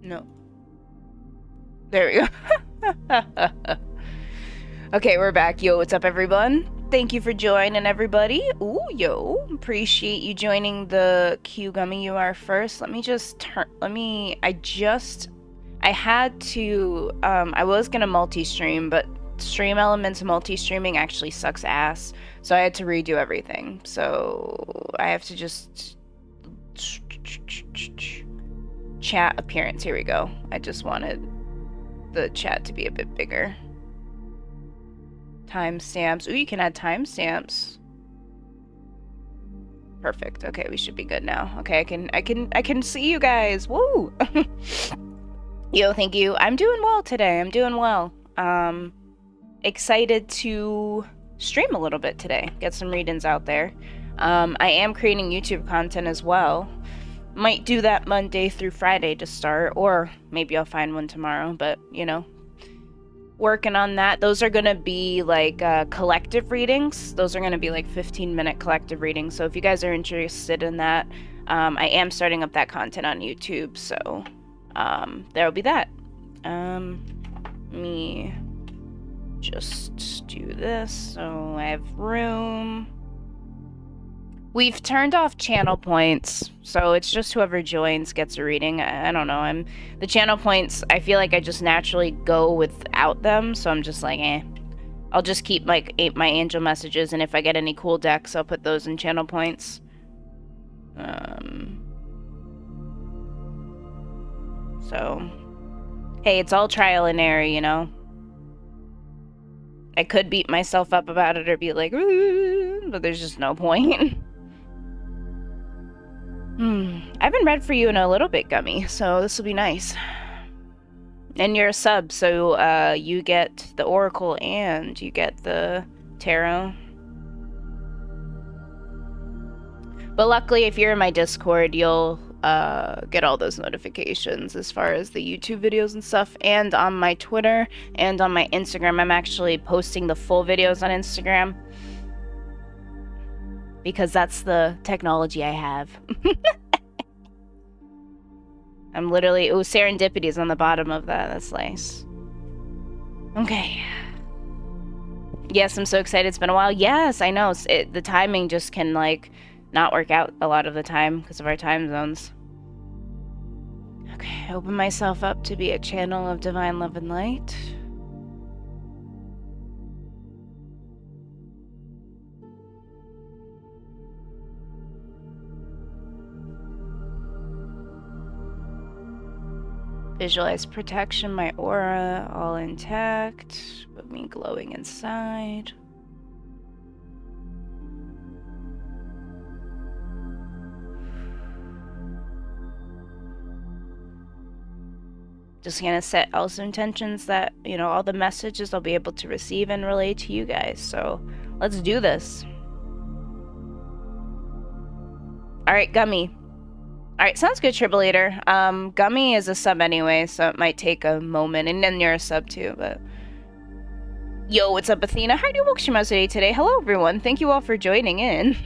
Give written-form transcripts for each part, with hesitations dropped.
No. There we go. Okay, we're back. Yo, what's up, everyone? Thank you for joining, everybody. Ooh, yo. Appreciate you joining the Q Gummy UR first. Let me just turn... I had to... I was gonna multi-stream, but Stream Elements multi-streaming actually sucks ass. So I had to redo everything. So I have to just... Chat appearance. Here we go. I just wanted the chat to be a bit bigger. Timestamps. Ooh, you can add timestamps. Perfect. Okay, we should be good now. Okay, I can see you guys. Woo! Yo, thank you. I'm doing well today. I'm doing well. Excited to stream a little bit today. Get some read-ins out there. I am creating YouTube content as well. Might do that Monday through Friday to start, or maybe I'll find one tomorrow, but, you know, working on that. Those are going to be, like, collective readings. Those are going to be, like, 15-minute collective readings, so if you guys are interested in that, I am starting up that content on YouTube, so there'll be that. Let me just do this so I have room. We've turned off channel points, so it's just whoever joins gets a reading. I don't know. The channel points, I feel like I just naturally go without them, so I'm just like, eh. I'll just keep like my angel messages, and if I get any cool decks, I'll put those in channel points. So, hey, it's all trial and error, you know? I could beat myself up about it or be like, but there's just no point. I haven't read for you in a little bit, Gummy, so this will be nice. And you're a sub, so you get the Oracle and you get the Tarot. But luckily, if you're in my Discord, you'll get all those notifications as far as the YouTube videos and stuff. And on my Twitter and on my Instagram, I'm actually posting the full videos on Instagram. Because that's the technology I have. I'm literally... Ooh, serendipity is on the bottom of that. That's nice. Okay. Yes, I'm so excited. It's been a while. Yes, I know. The timing just can, like, not work out a lot of the time because of our time zones. Okay, open myself up to be a channel of divine love and light. Visualize protection, my aura all intact, but me glowing inside. Just gonna set also intentions that, you know, all the messages I'll be able to receive and relay to you guys. So let's do this. All right, Gummy. All right, sounds good, Tribulator. Gummy is a sub anyway, so it might take a moment, and then you're a sub too, but... Yo, what's up, Athena? How do you walk today? Hello, everyone. Thank you all for joining in.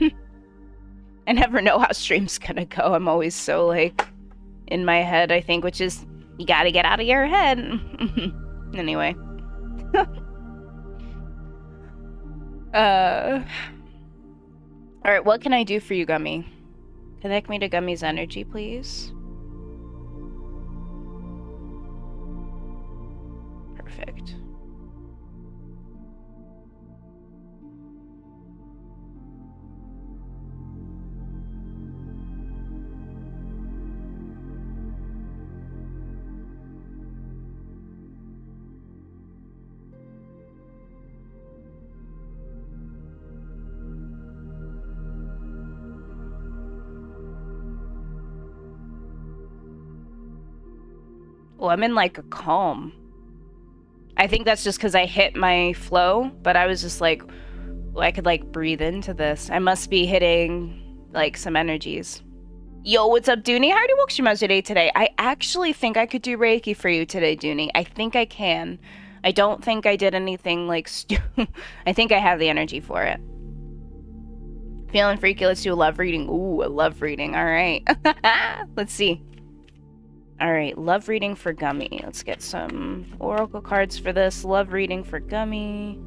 I never know how stream's gonna go. I'm always so, like, in my head, I think, which is, you gotta get out of your head. Anyway. Alright, what can I do for you, Gummy? Connect me to Gummy's energy, please. Perfect. Oh, I'm in like a calm. I think that's just because I hit my flow, but I was just like, well, I could like breathe into this. I must be hitting like some energies. Yo, what's up, Dooney? How do you walk today? I actually think I could do Reiki for you today, Dooney. I think I can. I don't think I did anything like I think I have the energy for it. Feeling freaky, let's do a love reading. Ooh, a love reading. All right. Let's see. All right, love reading for Gummy. Let's get some oracle cards for this. Love reading for Gummy.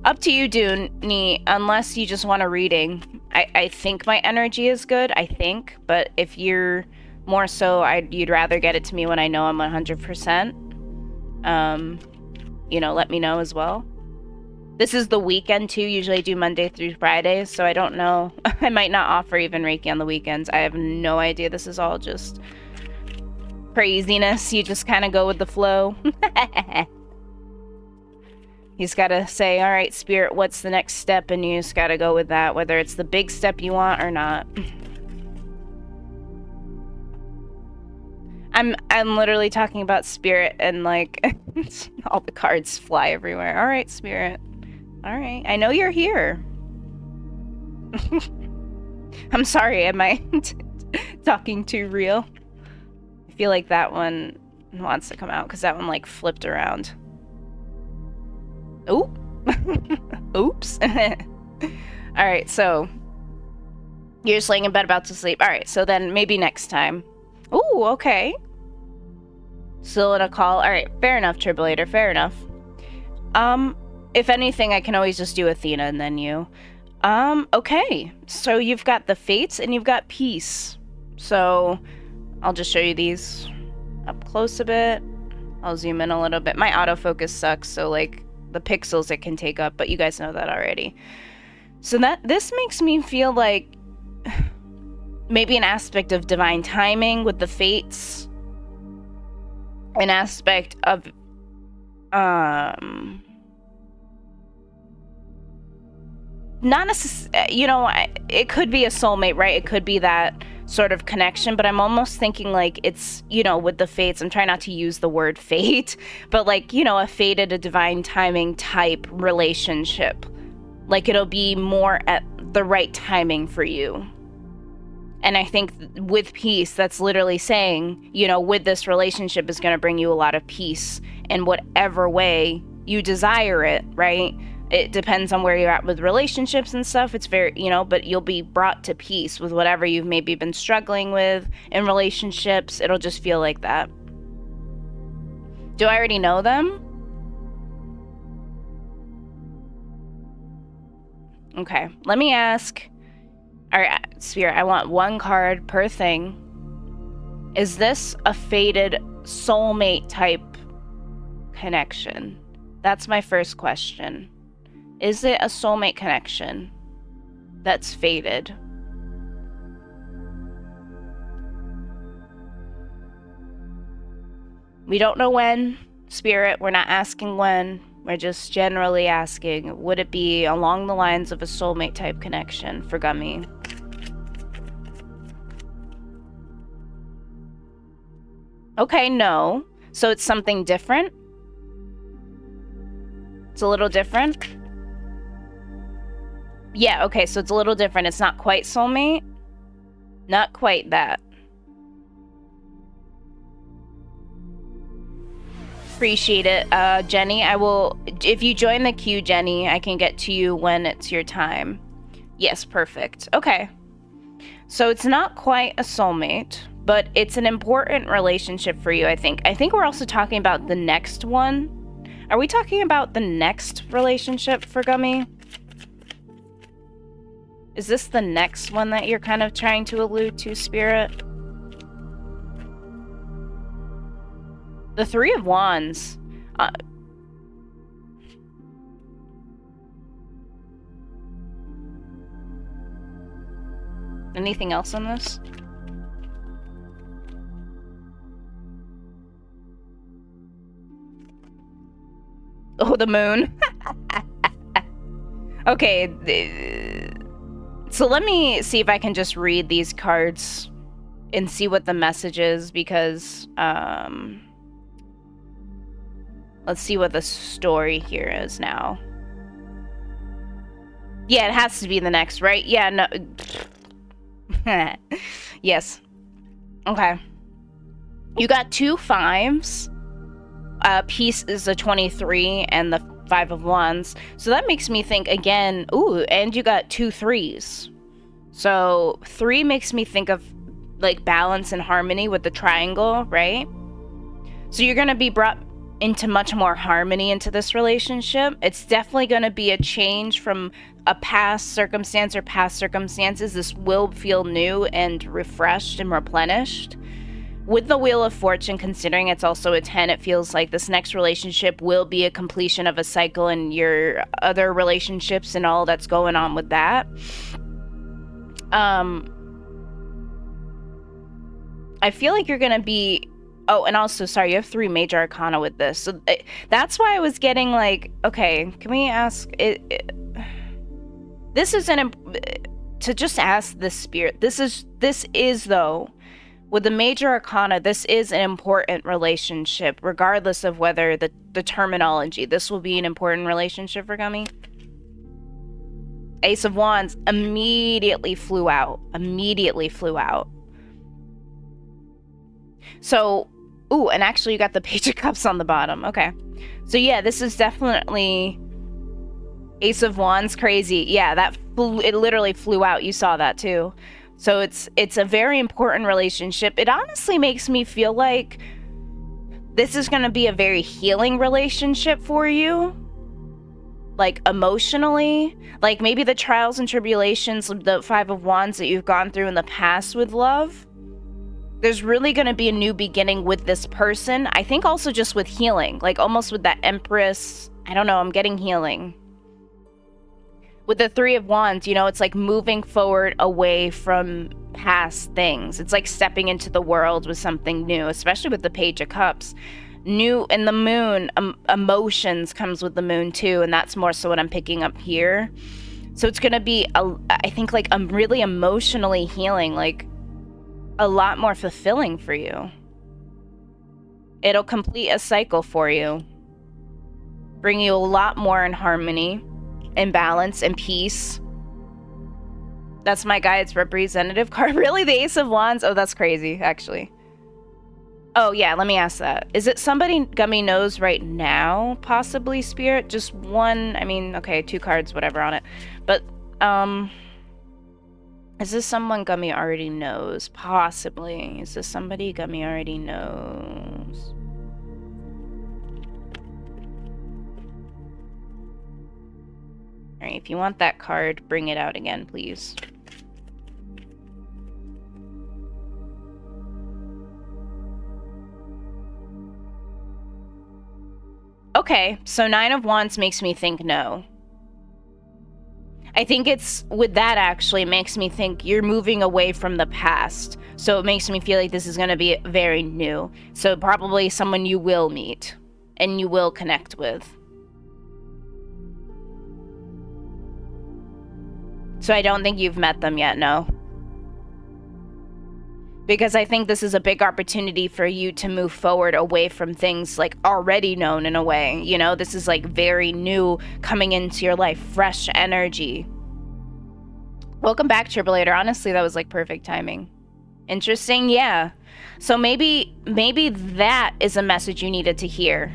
Up to you, Dooney, unless you just want a reading. I think my energy is good, I think, but if you're more so, you'd rather get it to me when I know I'm 100%. You know, let me know as well. This is the weekend too. Usually I do Monday through Friday, so I don't know. I might not offer even Reiki on the weekends. I have no idea. This is all just craziness. You just kind of go with the flow. He's got to say, all right, Spirit, what's the next step? And you just got to go with that, whether it's the big step you want or not. I'm literally talking about Spirit and like all the cards fly everywhere. All right, Spirit. All right. I know you're here. I'm sorry, am I talking too real? I feel like that one wants to come out because that one like flipped around. Oh. Oops. Alright, so you're just laying in bed about to sleep. Alright, so then maybe next time. Ooh, okay. Still in a call. Alright, fair enough, Tribulator, fair enough. If anything, I can always just do Athena and then you. Okay. So you've got the Fates and you've got Peace. So I'll just show you these up close a bit. I'll zoom in a little bit. My autofocus sucks, so like the pixels it can take up, but you guys know that already. So this makes me feel like maybe an aspect of divine timing with the Fates. An aspect of not necessarily, you know, it could be a soulmate, right? It could be that sort of connection, but I'm almost thinking like it's, you know, with the Fates, I'm trying not to use the word fate, but like, you know, a fated, a divine timing type relationship. Like it'll be more at the right timing for you. And I think with Peace, that's literally saying, you know, with this relationship is going to bring you a lot of peace in whatever way you desire it, right? It depends on where you're at with relationships and stuff. It's very, you know, but you'll be brought to peace with whatever you've maybe been struggling with in relationships. It'll just feel like that. Do I already know them? Okay, let me ask. All right, Spirit, I want one card per thing. Is this a fated soulmate type connection? That's my first question. Is it a soulmate connection that's fated? We don't know when, Spirit. We're not asking when. We're just generally asking, would it be along the lines of a soulmate type connection for Gummy? Okay, no. So it's something different? It's a little different? Yeah, okay, so it's a little different. It's not quite soulmate. Not quite that. Appreciate it, Jenny. I will, if you join the queue, Jenny, I can get to you when it's your time. Yes, perfect. Okay. So it's not quite a soulmate, but it's an important relationship for you, I think. I think we're also talking about the next one. Are we talking about the next relationship for Gummy? Is this the next one that you're kind of trying to allude to, Spirit? The Three of Wands. Anything else on this? Oh, the moon. Okay. So let me see if I can just read these cards and see what the message is, because let's see what the story here is now. Yeah, it has to be the next, right? Yeah, no. Yes. Okay. You got 2 5s. Peace is a 23 and the 5 of Wands. So that makes me think again, ooh, and you got 2 3s. So 3 makes me think of like balance and harmony with the triangle, right? So you're going to be brought into much more harmony into this relationship. It's definitely going to be a change from a past circumstance or past circumstances. This will feel new and refreshed and replenished. With the Wheel of Fortune, considering it's also a 10, it feels like this next relationship will be a completion of a cycle in your other relationships and all that's going on with that. I feel like you're going to be... Oh, and also, sorry, you have 3 major arcana with this. So that's why I was getting like, okay, can we ask... This is to just ask the spirit. This is though, with the major arcana, this is an important relationship, regardless of whether the terminology. This will be an important relationship for Gummy. Ace of Wands immediately flew out. So, ooh, and actually you got the Page of Cups on the bottom. Okay. So yeah, this is definitely Ace of Wands, crazy. Yeah, it literally flew out. You saw that too. So it's a very important relationship. It honestly makes me feel like this is going to be a very healing relationship for you. Like emotionally, like maybe the trials and tribulations, the 5 of Wands that you've gone through in the past with love. There's really going to be a new beginning with this person. I think also just with healing, like almost with that Empress. I don't know, I'm getting healing. With the 3 of Wands, you know, it's like moving forward away from past things. It's like stepping into the world with something new, especially with the Page of Cups. New, and the Moon, emotions comes with the Moon too, and that's more so what I'm picking up here. So it's going to be, I think, like really emotionally healing, like a lot more fulfilling for you. It'll complete a cycle for you. Bring you a lot more in harmony, and balance, and peace. That's my guide's representative card. Really? The Ace of Wands? Oh, that's crazy, actually. Oh, yeah, let me ask that. Is it somebody Gummy knows right now, possibly, Spirit? Just one, I mean, okay, 2 cards, whatever on it. But, is this someone Gummy already knows? Possibly. Is this somebody Gummy already knows? Alright, if you want that card, bring it out again, please. Okay, so 9 of Wands makes me think no. I think it's, with that actually, makes me think you're moving away from the past. So it makes me feel like this is going to be very new. So probably someone you will meet and you will connect with. So I don't think you've met them yet, no. Because I think this is a big opportunity for you to move forward away from things like already known in a way. You know, this is like very new coming into your life, fresh energy. Welcome back, Tribulator. Honestly, that was like perfect timing. Interesting, yeah. So maybe that is a message you needed to hear.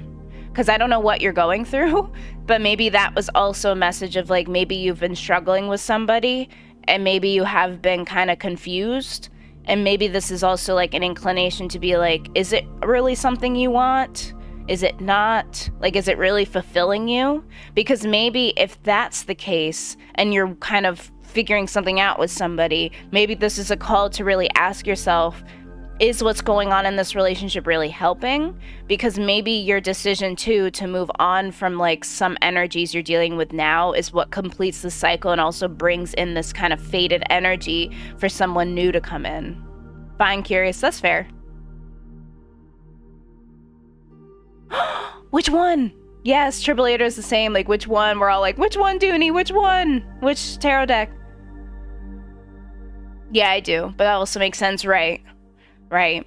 Because I don't know what you're going through, but maybe that was also a message of like, maybe you've been struggling with somebody and maybe you have been kind of confused. And maybe this is also like an inclination to be like, is it really something you want? Is it not? Like, is it really fulfilling you? Because maybe if that's the case and you're kind of figuring something out with somebody, maybe this is a call to really ask yourself, is what's going on in this relationship really helping? Because maybe your decision too to move on from like some energies you're dealing with now is what completes the cycle and also brings in this kind of faded energy for someone new to come in. Fine, curious, that's fair. Which one? Yes, Tribulator is the same. Like, which one? We're all like, which one, Dooney? Which one? Which tarot deck? Yeah, I do. But that also makes sense, right? Right.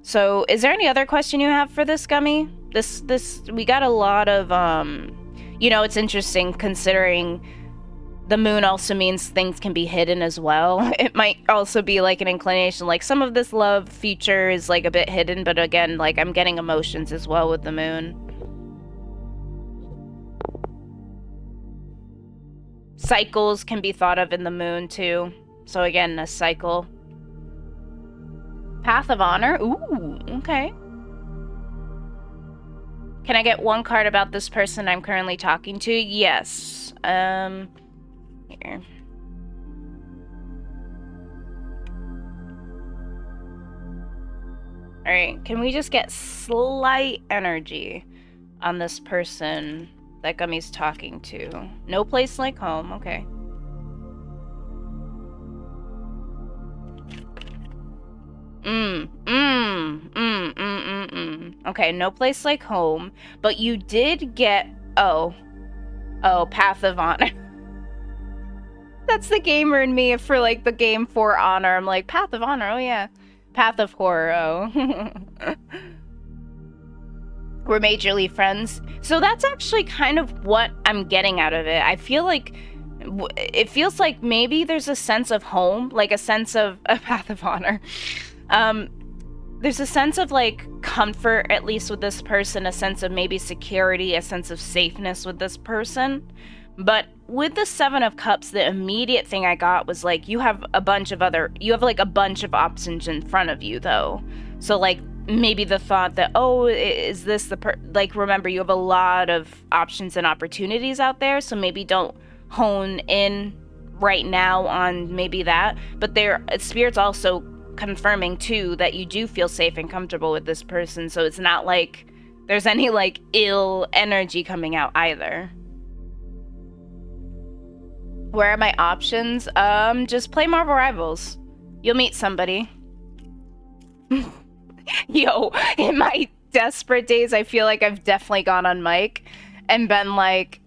So, is there any other question you have for this, Gummy? We got a lot of, you know, it's interesting considering the Moon also means things can be hidden as well. It might also be like an inclination, like some of this love feature is like a bit hidden, but again, like I'm getting emotions as well with the Moon. Cycles can be thought of in the Moon too. So again, a cycle. Path of Honor? Ooh, okay. Can I get one card about this person I'm currently talking to? Yes. Here. Alright, can we just get slight energy on this person that Gummy's talking to? No place like home, okay. Okay, no place like home, but you did get, oh, Path of Honor. That's the gamer in me for, like, the game For Honor. I'm like, Path of Honor, oh yeah. Path of Horror, oh. We're majorly friends. So that's actually kind of what I'm getting out of it. I feel like, it feels like maybe there's a sense of home, like a sense of a Path of Honor. There's a sense of, like, comfort, at least with this person, a sense of maybe security, a sense of safeness with this person. But with the Seven of Cups, the immediate thing I got was, like, you have a bunch of options in front of you, though. So, like, maybe the thought that, oh, is this the like, remember, you have a lot of options and opportunities out there, so maybe don't hone in right now on maybe that. But Spirit's also confirming too that you do feel safe and comfortable with this person, so it's not like there's any, like, ill energy coming out either. Where are my options? Just play Marvel Rivals. You'll meet somebody. Yo, in my desperate days, I feel like I've definitely gone on mic and been, like,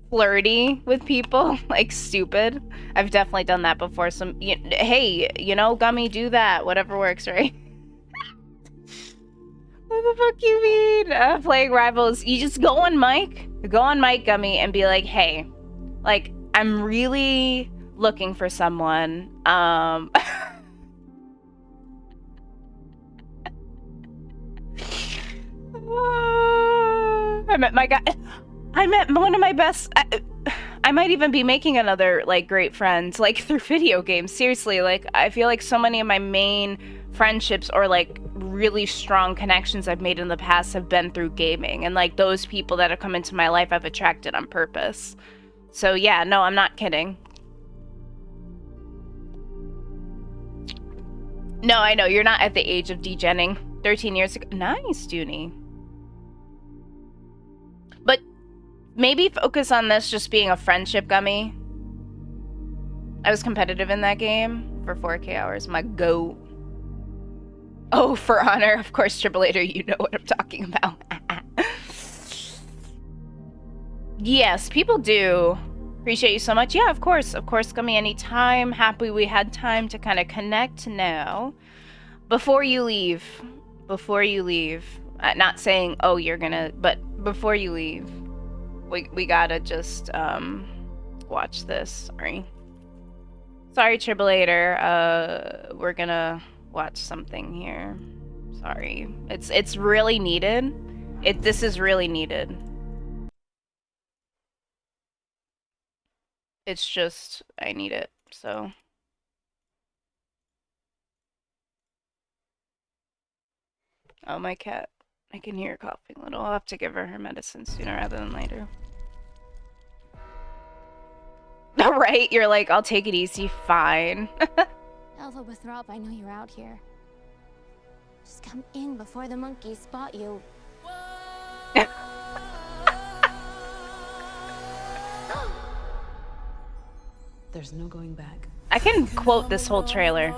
flirty with people, like, stupid. I've definitely done that before. Hey, you know, Gummy, do that. Whatever works, right? What the fuck you mean? Playing Rivals. You just go on mic, Gummy, and be like, hey, like, I'm really looking for someone. I met one of my best. I might even be making another, like, great friend, like, through video games. Seriously, like, I feel like so many of my main friendships or, like, really strong connections I've made in the past have been through gaming. And, like, those people that have come into my life I've attracted on purpose. So, yeah, no, I'm not kidding. No, I know, you're not at the age of degenning. 13 years ago. Nice, Dooney. But maybe focus on this just being a friendship, Gummy. I was competitive in that game for 4K hours. My goat. Oh, For Honor. Of course, Tribulator, you know what I'm talking about. Yes, people do. Appreciate you so much. Yeah, of course, Gummy, anytime. Happy we had time to kind of connect now. Before you leave, not saying, oh, you're gonna, but before you leave, we gotta just, watch this. Sorry, Tribulator. We're gonna watch something here. Sorry. It's really needed. This is really needed. It's just, I need it, so. Oh, my cat. I can hear her coughing a little. I'll have to give her medicine sooner rather than later. Right? You're like, I'll take it easy. Fine. Alpha with Rob, I know you're out here. Just come in before the monkeys spot you. There's no going back. I can quote this whole trailer.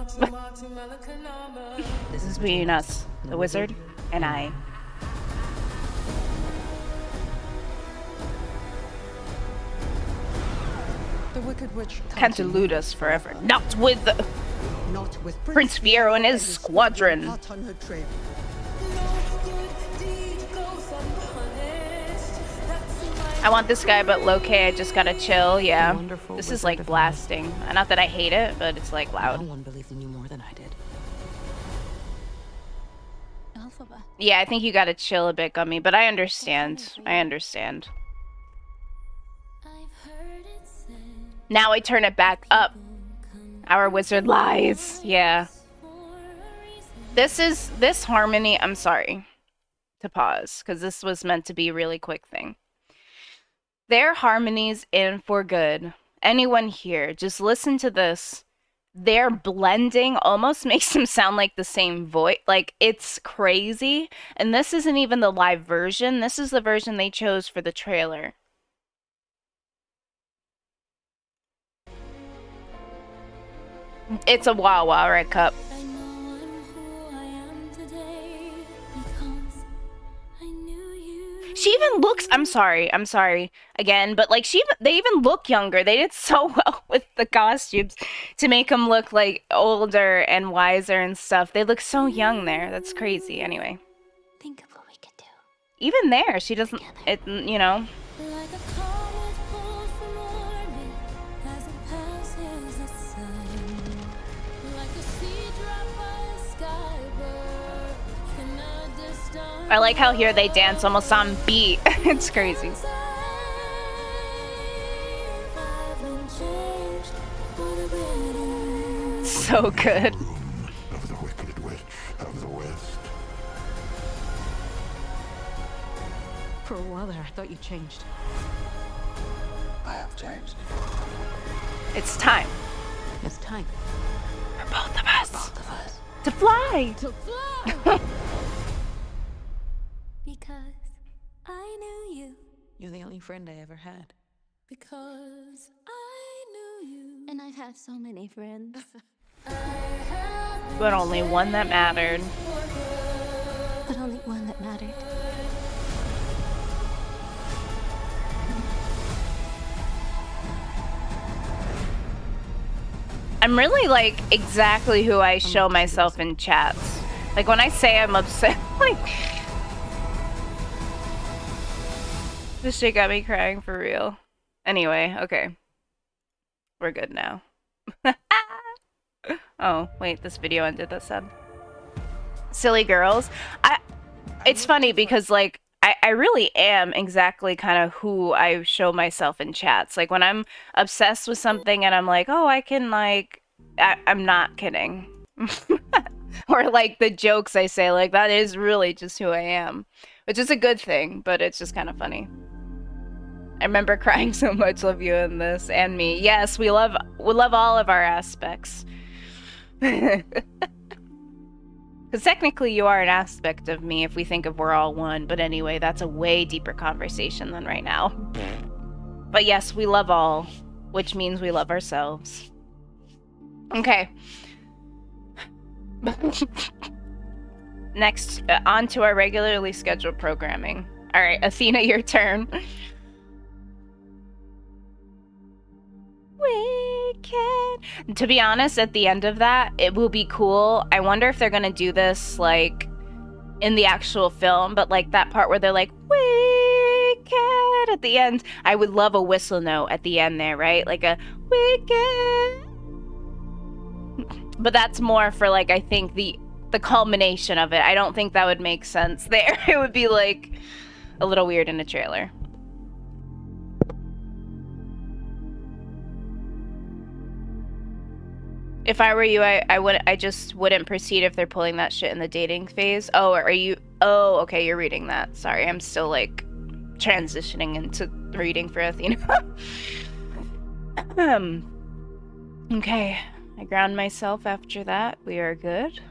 This is between us, the wizard, and I. The Wicked Witch Can't elude us forever. Not with Prince Fiero and his squadron. I want this guy, but low-key, I just gotta chill, yeah. This is, like, blasting. Not that I hate it, but it's, like, loud. No one believed in you more than I did. Alphaba. Yeah, I think you gotta chill a bit, Gummy, but I understand. I understand. Now I turn it back up. Our wizard lies. Yeah. This harmony, I'm sorry to pause, because this was meant to be a really quick thing. Their harmonies in For Good. Anyone here, just listen to this. Their blending almost makes them sound like the same voice. Like, it's crazy. And this isn't even the live version. This is the version they chose for the trailer. It's a wah wah, right, Cup? I know I'm who I am today because I knew you. She even looks, I'm sorry again, but like they even look younger. They did so well with the costumes to make them look like older and wiser and stuff. They look so young there. That's crazy. Anyway, Think of what we could do. even there, she doesn't, you know. Like a comet pulled from orbit as it passes the sun. Like a seed dropped by a skybird in a distant I like how here they dance almost on beat. It's crazy. So good. Of the wicked witch of the west. For a while there, I thought you changed. I have changed. It's time It's time. for both of us Both of us. to fly. To fly! Because I knew you. You're the only friend I ever had. Because I knew you. And I've had so many friends. But only one that mattered. But only one that mattered. I'm really like exactly who I show myself in chats. Like when I say I'm upset, like this shit got me crying for real. Anyway, okay. We're good now. Oh, wait, this video ended, that said. Silly girls. It's funny because like I really am exactly kind of who I show myself in chats. Like when I'm obsessed with something and I'm like, oh, I can like, I'm not kidding. Or like the jokes I say, like that is really just who I am, which is a good thing, but it's just kind of funny. I remember crying so much, love you in this and me. Yes, we love all of our aspects. Because technically you are an aspect of me if we think of we're all one, but anyway, that's a way deeper conversation than right now. But yes, we love all, which means we love ourselves. Okay. Next, on to our regularly scheduled programming. Alright, Athena, your turn. Wicked. To be honest, at the end of that, it will be cool. I wonder if they're gonna do this like in the actual film, but like that part where they're like wicked at the end. I would love a whistle note at the end there, right? Like a wicked. But that's more for like I think the culmination of it. I don't think that would make sense there. It would be like a little weird in a trailer. If I were you, I just wouldn't proceed if they're pulling that shit in the dating phase. Oh, are you? Oh, okay, you're reading that. Sorry, I'm still like transitioning into reading for Athena. Okay, I ground myself after that. We are good.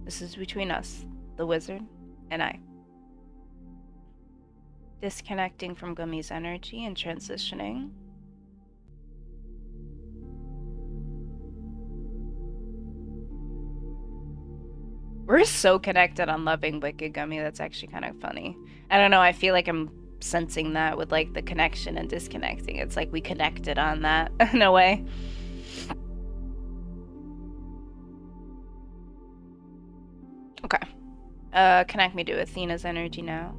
This is between us, the wizard, and I. Disconnecting from Gummy's energy and transitioning. We're so connected on loving Wicked Gummy, that's actually kind of funny. I don't know, I feel like I'm sensing that with like the connection and disconnecting. It's like we connected on that in a way. Okay. Connect me to Athena's energy now.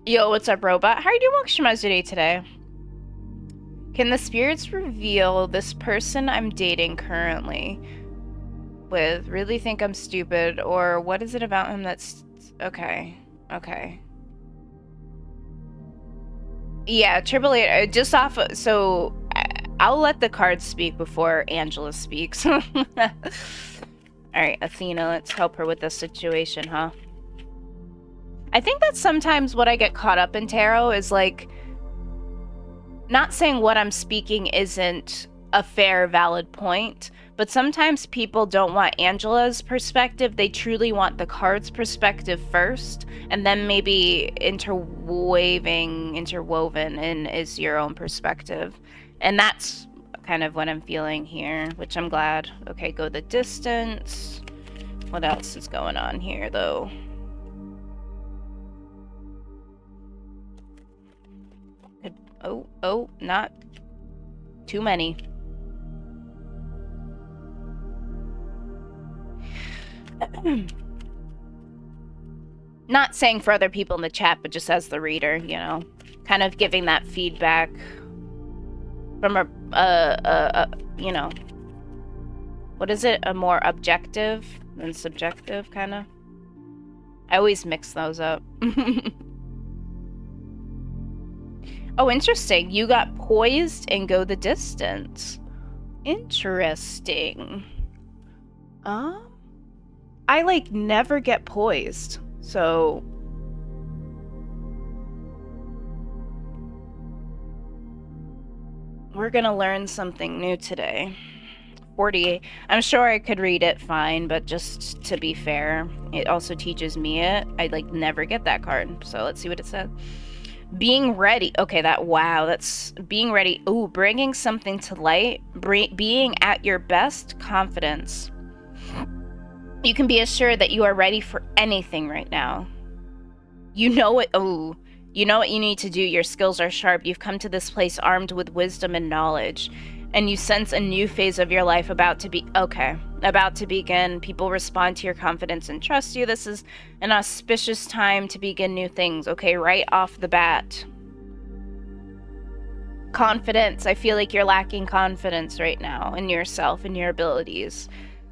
Yo, what's up, robot? How are you doing, Shimazuri, today? Can the spirits reveal this person I'm dating currently with really think I'm stupid, or what is it about him that's... Okay. Yeah, Triple Eight, just off... So, I'll let the cards speak before Angela speaks. Alright, Athena, let's help her with this situation, huh? I think that's sometimes what I get caught up in tarot is, like... Not saying what I'm speaking isn't a fair, valid point, but sometimes people don't want Angela's perspective. They truly want the card's perspective first, and then maybe interwoven in is your own perspective. And that's kind of what I'm feeling here, which I'm glad. Okay, go the distance. What else is going on here, though? Oh, not too many. Not saying for other people in the chat, but just as the reader, you know, kind of giving that feedback from you know, what is it? A more objective than subjective, kind of? I always mix those up. Oh, interesting. You got poised and go the distance. Interesting. I, like, never get poised. So... We're gonna learn something new today. 48. I'm sure I could read it fine, but just to be fair, it also teaches me it. I, like, never get that card. So let's see what it said. Being ready. Okay, that's being ready. Ooh, bringing something to light. Being at your best confidence. You can be assured that you are ready for anything right now. You know it. Ooh, you know what you need to do. Your skills are sharp. You've come to this place armed with wisdom and knowledge. And you sense a new phase of your life about to begin. People respond to your confidence and trust you. This is an auspicious time to begin new things, okay? Right off the bat. Confidence. I feel like you're lacking confidence right now in yourself and your abilities.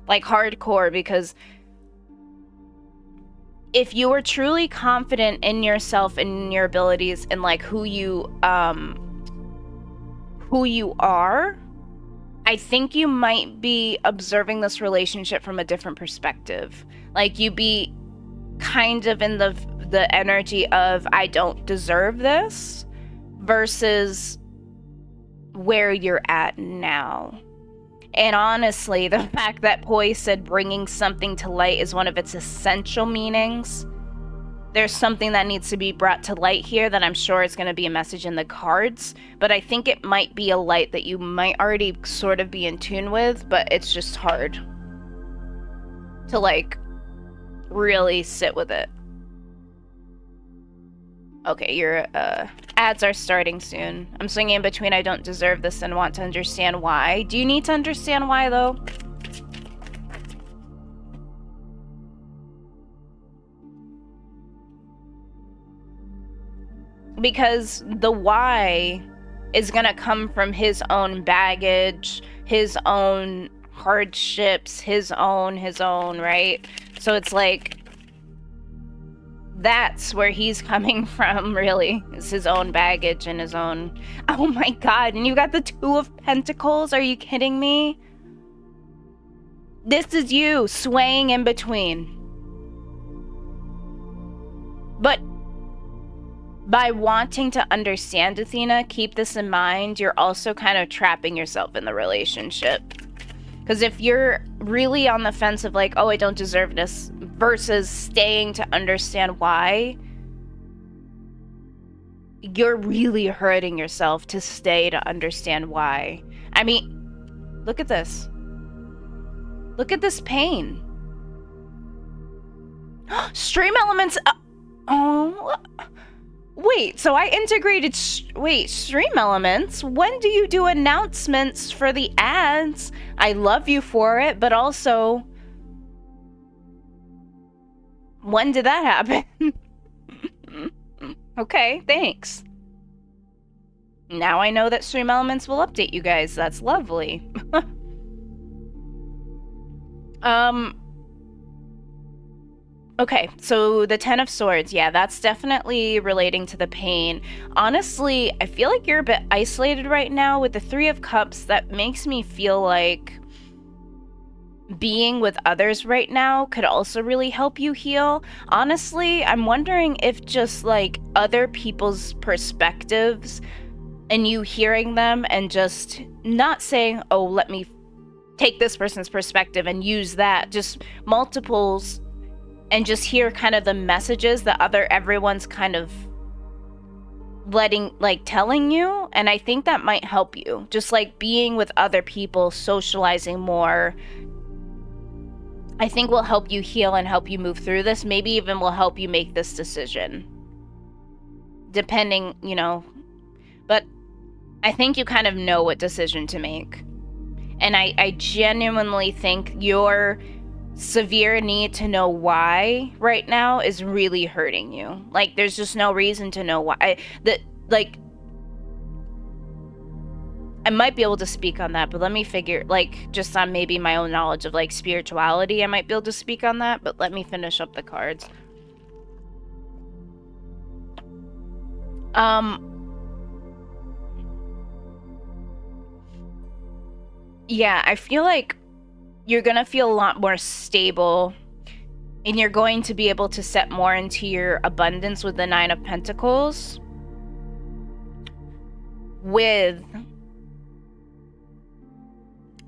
Like, hardcore, because if you were truly confident in yourself and in your abilities and, like, who you are, I think you might be observing this relationship from a different perspective. Like, you be kind of in the energy of, I don't deserve this, versus where you're at now. And honestly, the fact that Poi said bringing something to light is one of its essential meanings, there's something that needs to be brought to light here that I'm sure is going to be a message in the cards, but I think it might be a light that you might already sort of be in tune with, but it's just hard to, like, really sit with it. Okay, your ads are starting soon. I'm swinging in between I don't deserve this and want to understand why. Do you need to understand why, though? Because the why is gonna come from his own baggage, his own hardships, his own, right? So it's like, that's where he's coming from, really. It's his own baggage and his own... Oh my god, and you got the Two of Pentacles? Are you kidding me? This is you swaying in between. But by wanting to understand Athena, keep this in mind, you're also kind of trapping yourself in the relationship. Because if you're really on the fence of like, oh, I don't deserve this, versus staying to understand why, you're really hurting yourself to stay to understand why. I mean, look at this. Look at this pain. Stream elements. Oh. Wait, so I integrated... Wait, stream elements? When do you do announcements for the ads? I love you for it, but also... When did that happen? Okay, thanks. Now I know that Stream Elements will update you guys. That's lovely. Okay, so the Ten of Swords, yeah, that's definitely relating to the pain. Honestly, I feel like you're a bit isolated right now with the Three of Cups. That makes me feel like being with others right now could also really help you heal. Honestly, I'm wondering if just like other people's perspectives and you hearing them and just not saying, oh, let me take this person's perspective and use that, just multiples, and just hear kind of the messages that everyone's kind of telling you. And I think that might help you. Just like being with other people, socializing more, I think will help you heal and help you move through this. Maybe even will help you make this decision. Depending, but I think you kind of know what decision to make. And I genuinely think your severe need to know why right now is really hurting you. Like, there's just no reason to know why. I might be able to speak on that, but let me figure, just on maybe my own knowledge of, spirituality, I might be able to speak on that, but let me finish up the cards. Yeah, I feel like you're gonna feel a lot more stable, and you're going to be able to set more into your abundance with the Nine of Pentacles. With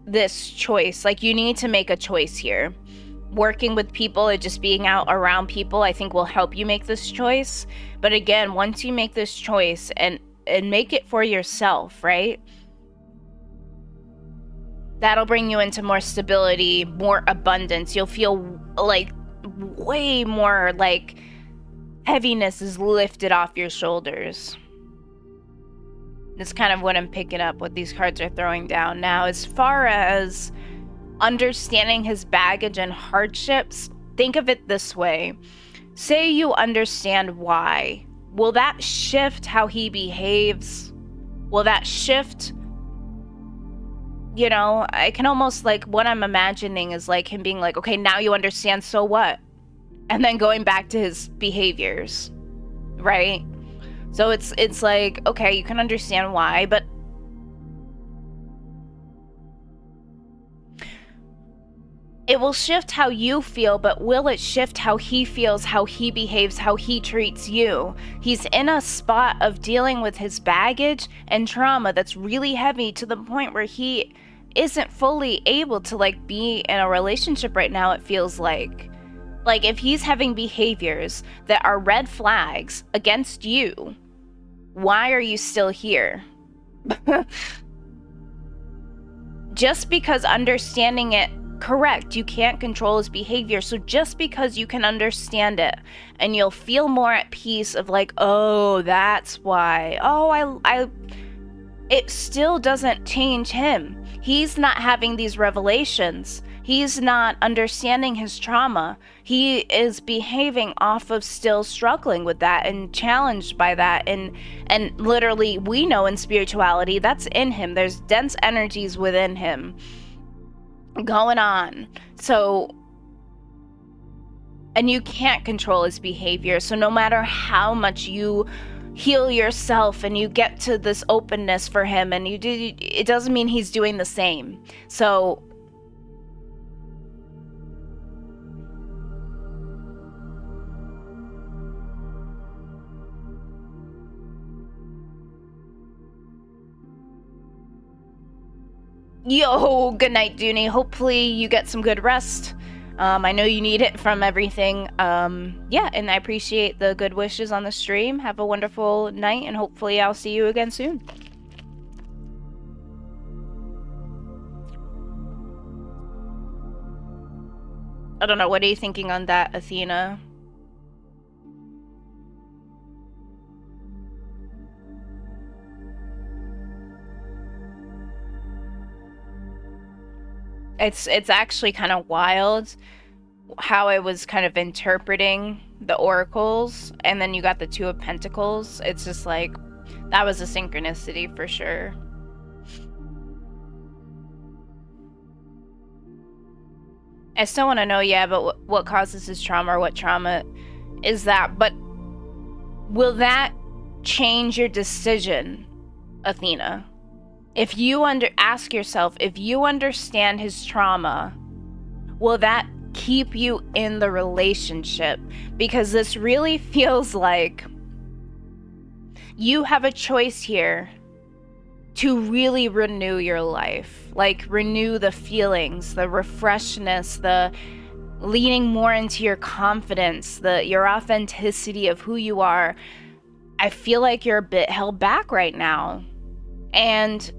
this choice, you need to make a choice here. Working with people and just being out around people, I think will help you make this choice. But again, once you make this choice and make it for yourself, right? That'll bring you into more stability, more abundance. You'll feel way more heaviness is lifted off your shoulders. That's kind of what I'm picking up, what these cards are throwing down. Now, as far as understanding his baggage and hardships, think of it this way. Say you understand why. Will that shift how he behaves? Will that shift? I can almost what I'm imagining is him being okay, now you understand, so what? And then going back to his behaviors, right? So it's okay, you can understand why, but it will shift how you feel, but will it shift how he feels, how he behaves, how he treats you? He's in a spot of dealing with his baggage and trauma that's really heavy, to the point where he isn't fully able to be in a relationship right now. It feels like if he's having behaviors that are red flags against you, why are you still here? Just because understanding it, correct, you can't control his behavior. So just because you can understand it and you'll feel more at peace of oh, that's why. Oh, it still doesn't change him. He's not having these revelations. He's not understanding his trauma. He is behaving off of still struggling with that and challenged by that. And literally, we know in spirituality, that's in him. There's dense energies within him going on. So, and you can't control his behavior. So no matter how much you heal yourself and you get to this openness for him and you do, it doesn't mean he's doing the same. So yo, good night, Dooney. Hopefully you get some good rest. I know you need it from everything. Yeah, and I appreciate the good wishes on the stream. Have a wonderful night, and hopefully I'll see you again soon. I don't know, what are you thinking on that, Athena? It's actually kind of wild how I was kind of interpreting the oracles, and then you got the Two of Pentacles. It's just like, that was a synchronicity for sure. I still want to know, yeah, but what causes his trauma, or what trauma is that? But will that change your decision, Athena? If you ask yourself, if you understand his trauma, will that keep you in the relationship? Because this really feels like you have a choice here to really renew your life, like renew the feelings, the refreshness, the leaning more into your confidence, your authenticity of who you are. I feel like you're a bit held back right now. And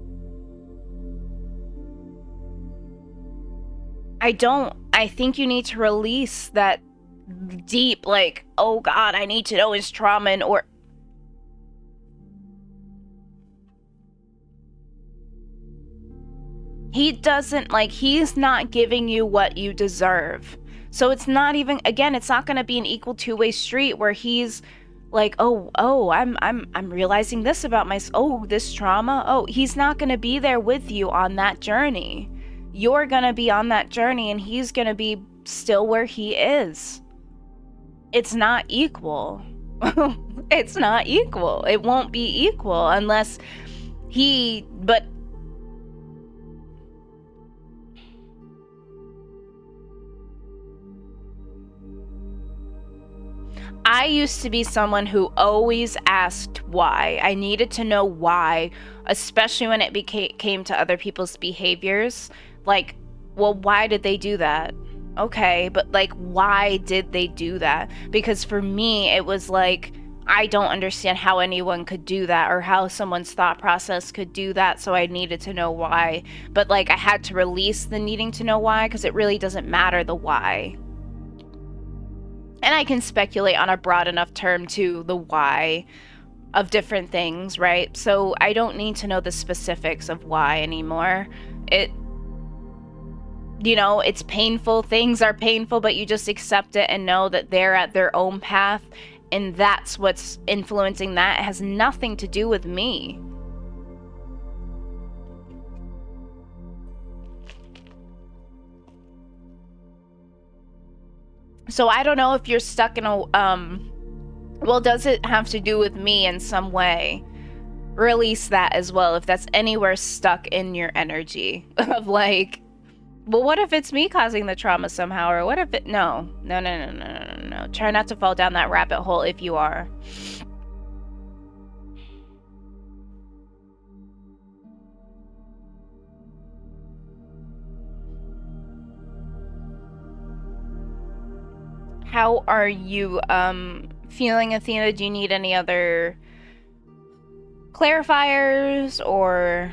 I think you need to release that deep, like, oh God, I need to know his trauma, and or he doesn't, like, he's not giving you what you deserve. So it's not even, again, it's not going to be an equal two-way street where he's like, I'm realizing this about this trauma. He's not going to be there with you on that journey. You're going to be on that journey, and he's going to be still where he is. It's not equal. It's not equal. It won't be equal unless but I used to be someone who always asked why. I needed to know why, especially when it came to other people's behaviors. Like, well, why did they do that? Okay, but like, why did they do that? Because for me, it was like, I don't understand how anyone could do that, or how someone's thought process could do that, so I needed to know why. But like, I had to release the needing to know why, because it really doesn't matter the why. And I can speculate on a broad enough term to the why of different things, right? So I don't need to know the specifics of why anymore. It's painful. Things are painful, but you just accept it and know that they're at their own path, and that's what's influencing that. It has nothing to do with me. So I don't know if you're stuck in a, well, does it have to do with me in some way? Release that as well, if that's anywhere stuck in your energy of like, well, what if it's me causing the trauma somehow? Or what if it, no. Try not to fall down that rabbit hole if you are. How are you feeling, Athena? Do you need any other clarifiers or...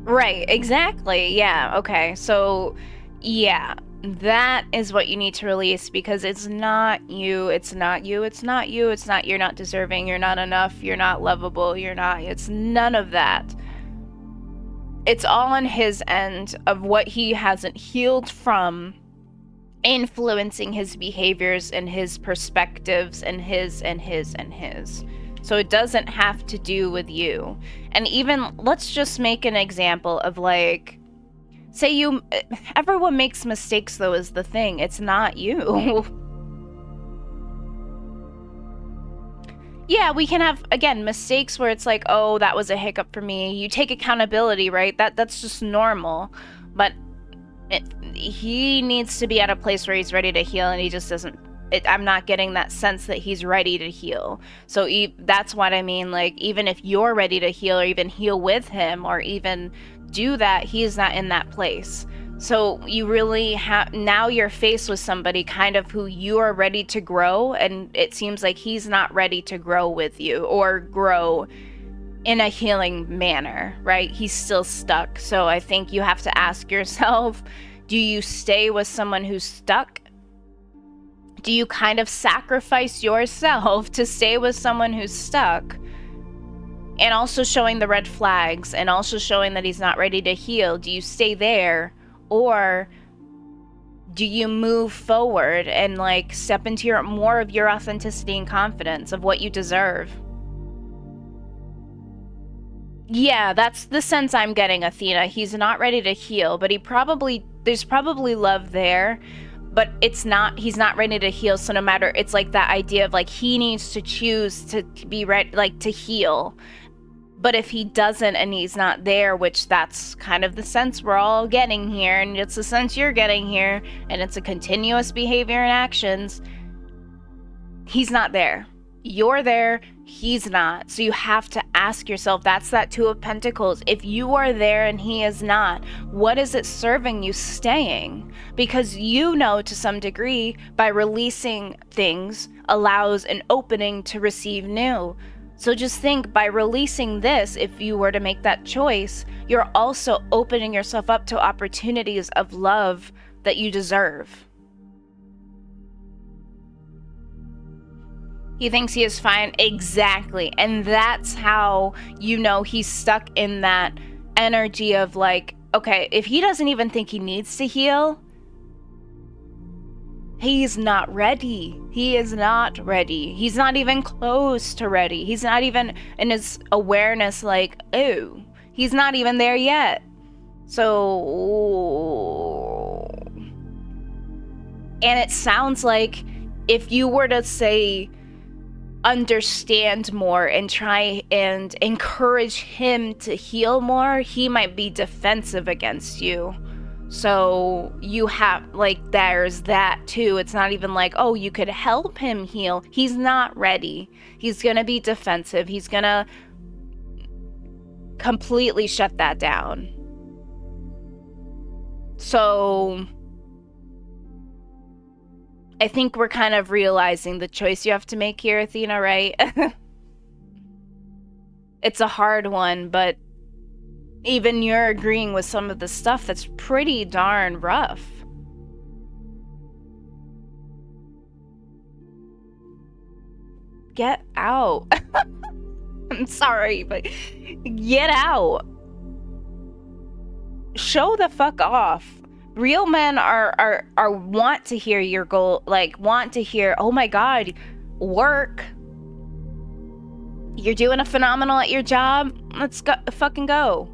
Right, exactly. Yeah, okay. So, yeah, that is what you need to release, because it's not you, it's not you, it's not you, it's not, you're not deserving, you're not enough, you're not lovable, it's none of that. It's all on his end of what he hasn't healed from, influencing his behaviors and his perspectives and his. So it doesn't have to do with you. And even, let's just make an example of like, say everyone makes mistakes though, is the thing. It's not you. Yeah, we can have, again, mistakes where it's like, oh, that was a hiccup for me. You take accountability, right? That's just normal. But he needs to be at a place where he's ready to heal, and he just doesn't. I'm not getting that sense that he's ready to heal. So that's what I mean. Like, even if you're ready to heal, or even heal with him, or even do that, he's not in that place. So you really have, now you're faced with somebody kind of who you are ready to grow, and it seems like he's not ready to grow with you or grow in a healing manner, right? He's still stuck. So I think you have to ask yourself, do you stay with someone who's stuck? Do you kind of sacrifice yourself to stay with someone who's stuck? And also showing the red flags, and also showing that he's not ready to heal. Do you stay there? Or do you move forward and like step into your more of your authenticity and confidence of what you deserve? Yeah, that's the sense I'm getting, Athena. He's not ready to heal, but there's probably love there, but he's not ready to heal. So no matter, it's like that idea of like he needs to choose to be ready, like to heal. But if he doesn't and he's not there, which that's kind of the sense we're all getting here, and it's the sense you're getting here, and it's a continuous behavior and actions, he's not there. You're there, he's not. So you have to ask yourself, that's that Two of Pentacles. If you are there and he is not, what is it serving you staying? Because you know to some degree, by releasing things allows an opening to receive new. So just think, by releasing this, if you were to make that choice, you're also opening yourself up to opportunities of love that you deserve. He thinks he is fine. Exactly. And that's how you know he's stuck in that energy of like, okay, if he doesn't even think he needs to heal, he's not ready. He is not ready. He's not even close to ready. He's not even in his awareness like, oh, he's not even there yet. So, and it sounds like if you were to say, understand more and try and encourage him to heal more, he might be defensive against you. So you have, like, there's that too. It's not even like, oh, you could help him heal. He's not ready. He's gonna be defensive. He's gonna completely shut that down. So I think we're kind of realizing the choice you have to make here, Athena, right? It's a hard one, but even you're agreeing with some of the stuff that's pretty darn rough. Get out. I'm sorry, but get out. Show the fuck off. Real men are want to hear your goal, like want to hear, oh my god, work. You're doing a phenomenal at your job. Let's go, fucking go.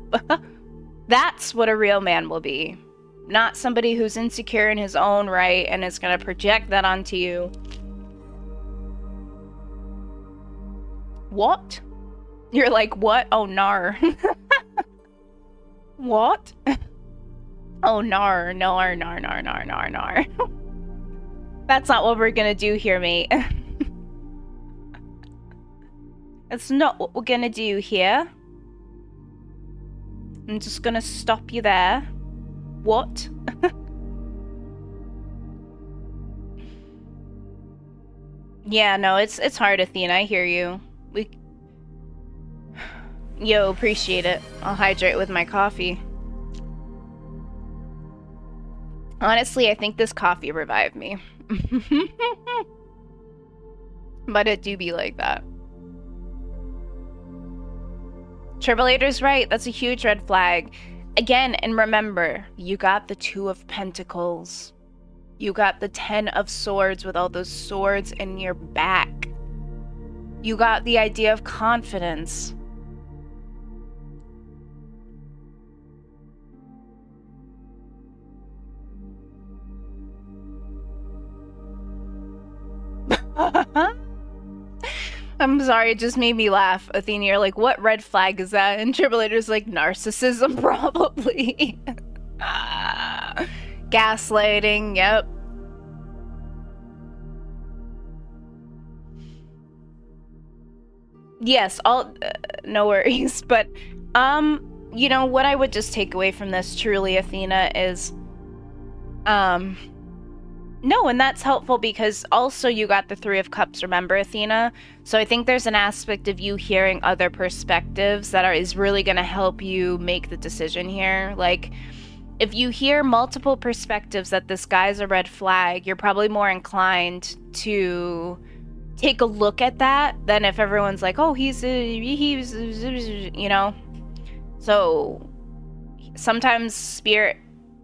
That's what a real man will be. Not somebody who's insecure in his own right and is gonna project that onto you. What? You're like, what? Oh, nar. What? Oh, nar. That's not what we're gonna do here, mate. That's not what we're gonna do here. I'm just gonna stop you there. What? Yeah, no, it's hard, Athena. I hear you. Yo, appreciate it. I'll hydrate with my coffee. Honestly, I think this coffee revived me. But it do be like that. Tribulator's right. That's a huge red flag. Again, and remember, you got the Two of Pentacles. You got the 10 of Swords with all those swords in your back. You got the idea of confidence. I'm sorry, it just made me laugh. Athena, you're like, what red flag is that? And Tribulator's like, narcissism, probably. Gaslighting, yep. Yes, no worries. But, you know, what I would just take away from this, truly, Athena, is, no, and that's helpful because also you got the Three of Cups, remember, Athena? So I think there's an aspect of you hearing other perspectives that is really going to help you make the decision here. Like, if you hear multiple perspectives that this guy's a red flag, you're probably more inclined to take a look at that than if everyone's like, oh, he's you know? So sometimes spirit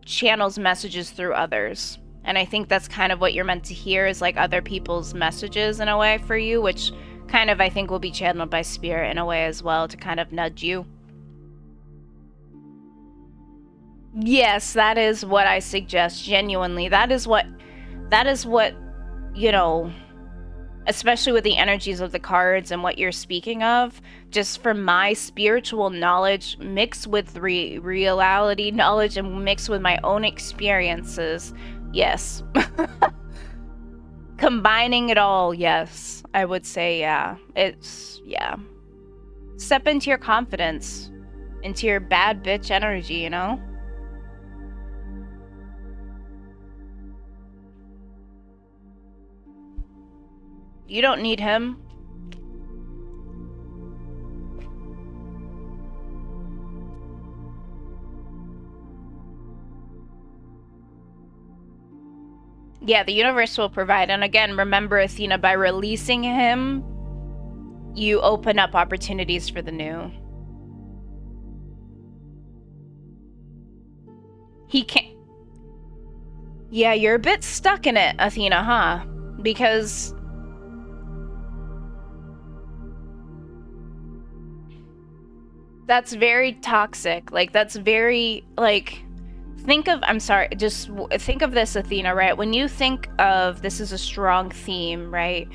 channels messages through others. And I think that's kind of what you're meant to hear, is like other people's messages in a way for you, which kind of I think will be channeled by Spirit in a way as well to kind of nudge you. Yes, that is what I suggest, genuinely. That is what, you know, especially with the energies of the cards and what you're speaking of, just from my spiritual knowledge mixed with reality knowledge and mixed with my own experiences, yes. Combining it all, yes. I would say, yeah. Yeah. Step into your confidence, into your bad bitch energy, you know? You don't need him. Yeah, the universe will provide. And again, remember, Athena, by releasing him, you open up opportunities for the new. He can't... Yeah, you're a bit stuck in it, Athena, huh? Because... that's very toxic. Like, that's very, like... think of, I'm sorry, just think of this, Athena, right? When you think of, this is a strong theme, right?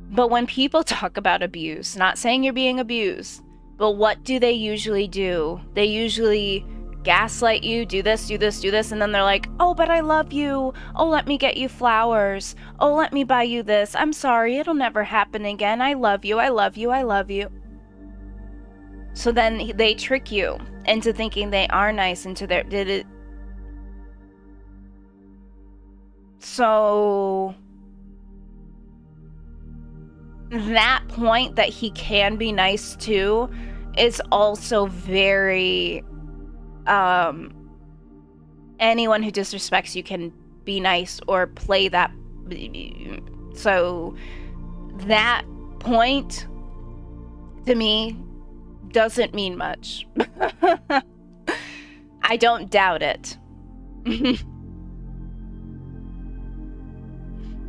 But when people talk about abuse, not saying you're being abused, but what do they usually do? They usually gaslight you, do this, do this, do this, and then they're like, oh, but I love you. Oh, let me get you flowers. Oh, let me buy you this. I'm sorry, it'll never happen again. I love you, I love you, I love you. So then they trick you into thinking they are nice, into their... did it... So... that point that he can be nice too is also very... anyone who disrespects you can be nice or play that... So... that point, to me, doesn't mean much. I don't doubt it.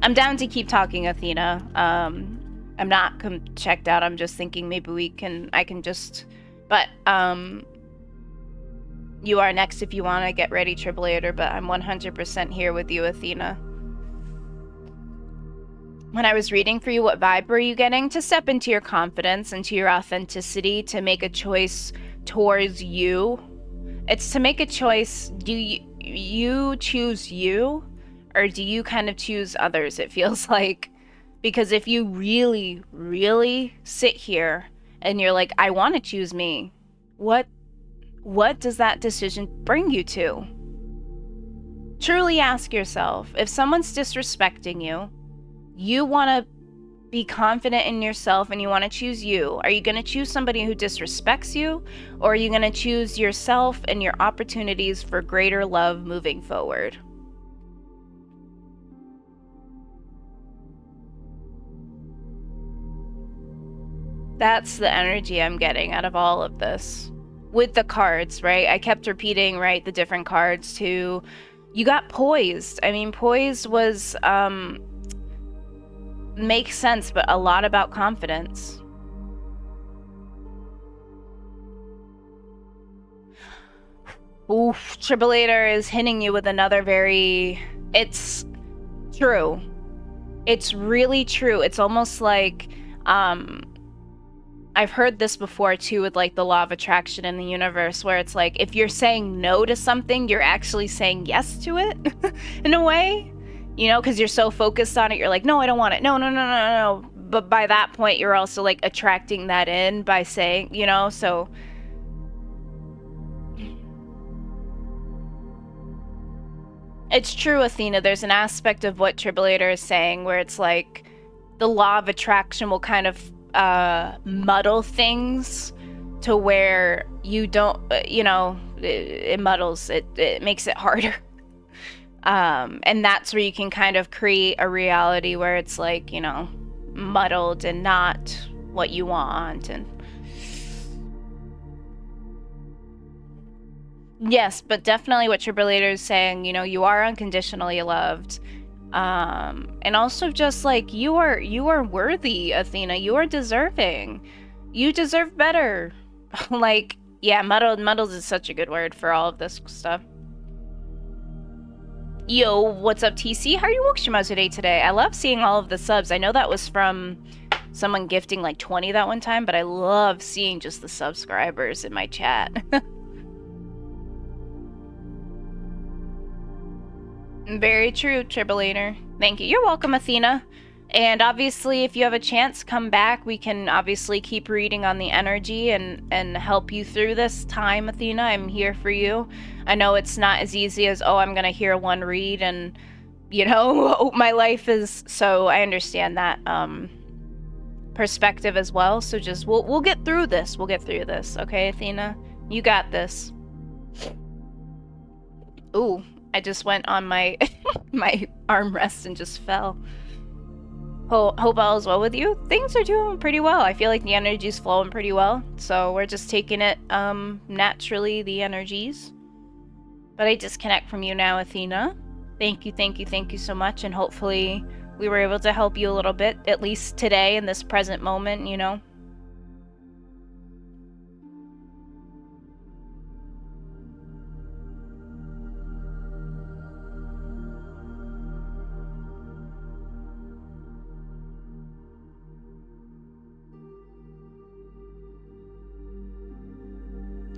I'm down to keep talking, Athena. I'm not checked out. I'm just thinking maybe I can just... But, you are next if you want to get ready, Tribulator, but I'm 100% here with you, Athena. When I was reading for you, what vibe were you getting? To step into your confidence, into your authenticity, to make a choice towards you. It's to make a choice. Do you choose you, or do you kind of choose others, it feels like? Because if you really, really sit here and you're like, I want to choose me, what does that decision bring you to? Truly ask yourself, if someone's disrespecting you, you want to be confident in yourself and you want to choose you. Are you going to choose somebody who disrespects you? Or are you going to choose yourself and your opportunities for greater love moving forward? That's the energy I'm getting out of all of this. With the cards, right? I kept repeating, right, the different cards too. You got poised. I mean, poised was... makes sense, but a lot about confidence. Oof, Tribulator is hitting you with another very... It's true. It's really true. It's almost like, I've heard this before too with like the law of attraction in the universe, where it's like, if you're saying no to something, you're actually saying yes to it in a way. You know, because you're so focused on it, you're like, no, I don't want it. No, no, no, no, no. But by that point, you're also like attracting that in by saying, you know, so. It's true, Athena. There's an aspect of what Tribulator is saying where it's like the law of attraction will kind of muddle things to where you don't, you know, it muddles, it makes it harder. And that's where you can kind of create a reality where it's like, you know, muddled and not what you want. And Yes, but definitely what Tribrillator is saying, you know, you are unconditionally loved. And also just like you are worthy, Athena. You are deserving. You deserve better. Like, yeah, muddled is such a good word for all of this stuff. Yo, what's up, TC? How are you Wokshima today? I love seeing all of the subs. I know that was from someone gifting like 20 that one time, but I love seeing just the subscribers in my chat. Very true, Tribrillator. Thank you. You're welcome, Athena. And obviously, if you have a chance, come back. We can obviously keep reading on the energy and help you through this time, Athena. I'm here for you. I know it's not as easy as, oh, I'm going to hear one read and, you know, my life is... So I understand that perspective as well. So just, we'll get through this. We'll get through this. Okay, Athena? You got this. Ooh, I just went on my, my armrest and just fell. Hope all is well with you. Things are doing pretty well. I feel like the energy's flowing pretty well. So we're just taking it naturally, the energies. But I disconnect from you now, Athena. Thank you so much. And hopefully we were able to help you a little bit, at least today in this present moment, you know.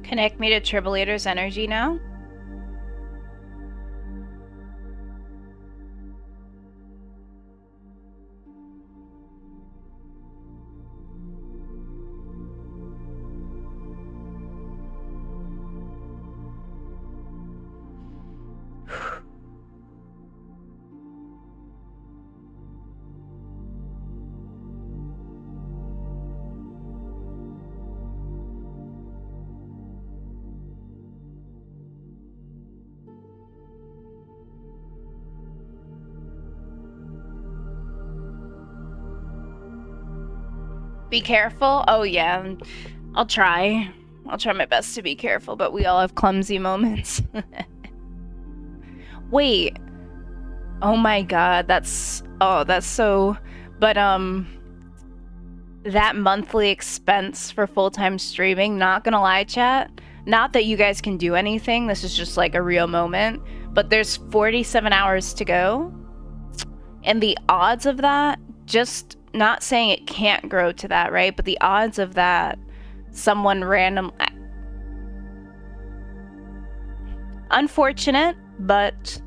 Connect me to Tribrillator's energy now. Be careful? Oh yeah, I'll try. I'll try my best to be careful, but we all have clumsy moments. Wait. Oh my god, that's so... But, that monthly expense for full-time streaming, not gonna lie, chat, not that you guys can do anything, this is just like a real moment, but there's 47 hours to go, and the odds of that, just... Not saying it can't grow to that, right? But the odds of that, someone random... Unfortunate, but...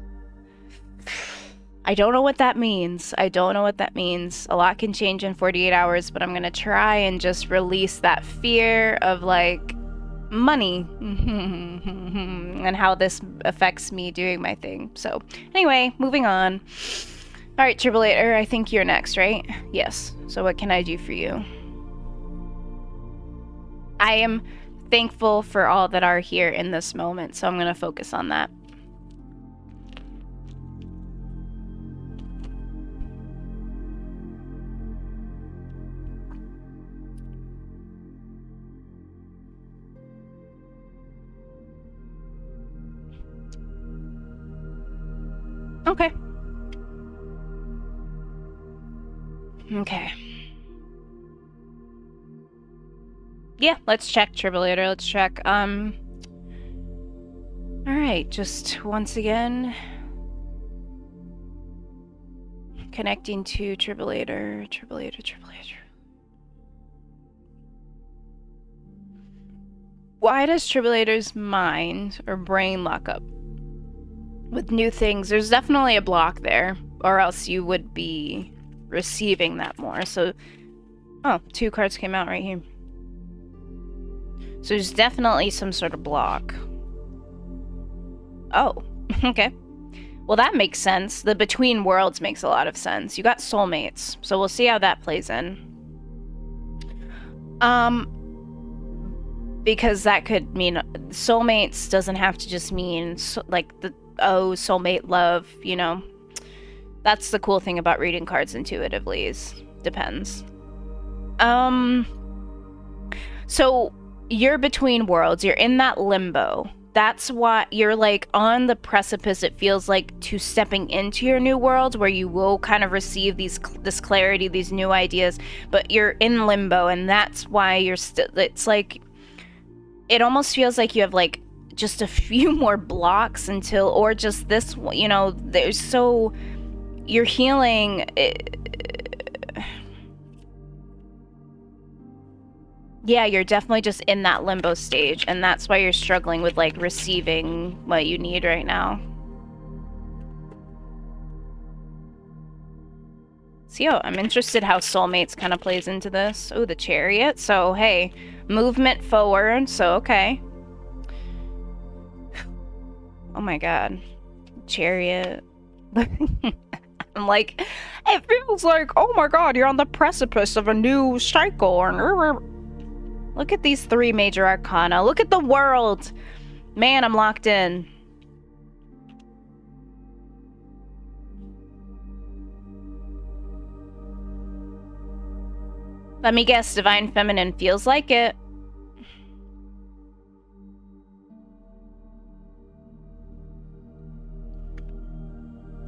I don't know what that means. I don't know what that means. A lot can change in 48 hours, but I'm gonna try and just release that fear of, like, money. And how this affects me doing my thing. So, anyway, moving on. Alright, Tribrillator, I think you're next, right? Yes. So what can I do for you? I am thankful for all that are here in this moment, so I'm going to focus on that. Okay. Okay. Yeah, let's check, Tribrillator. Let's check. Alright, just once again. Connecting to Tribrillator. Why does Tribrillator's mind or brain lock up with new things? There's definitely a block there, or else you would be receiving that more. So, oh, 2 cards came out right here. So there's definitely some sort of block. Oh, okay. Well, that makes sense. The between worlds makes a lot of sense. You got soulmates, so we'll see how that plays in. Because that could mean soulmates doesn't have to just mean like the soulmate love, you know. That's the cool thing about reading cards intuitively, is depends. So you're between worlds. You're in that limbo. that's why you're like on the precipice, it feels like, to stepping into your new world, where you will kind of receive this clarity, these new ideas, but you're in limbo, and that's why you're still, it's like, it almost feels like you have like just a few more blocks until, or just this, you know, there's so, you're healing. Yeah, you're definitely just in that limbo stage, and that's why you're struggling with like receiving what you need right now. So, yo, I'm interested how soulmates kind of plays into this. Oh, the chariot. So, hey, movement forward. So, okay. Oh my god. Chariot. I'm like, it feels like, oh my god, you're on the precipice of a new cycle. Look at these 3 major arcana. Look at the world. Man, I'm locked in. Let me guess, Divine Feminine feels like it.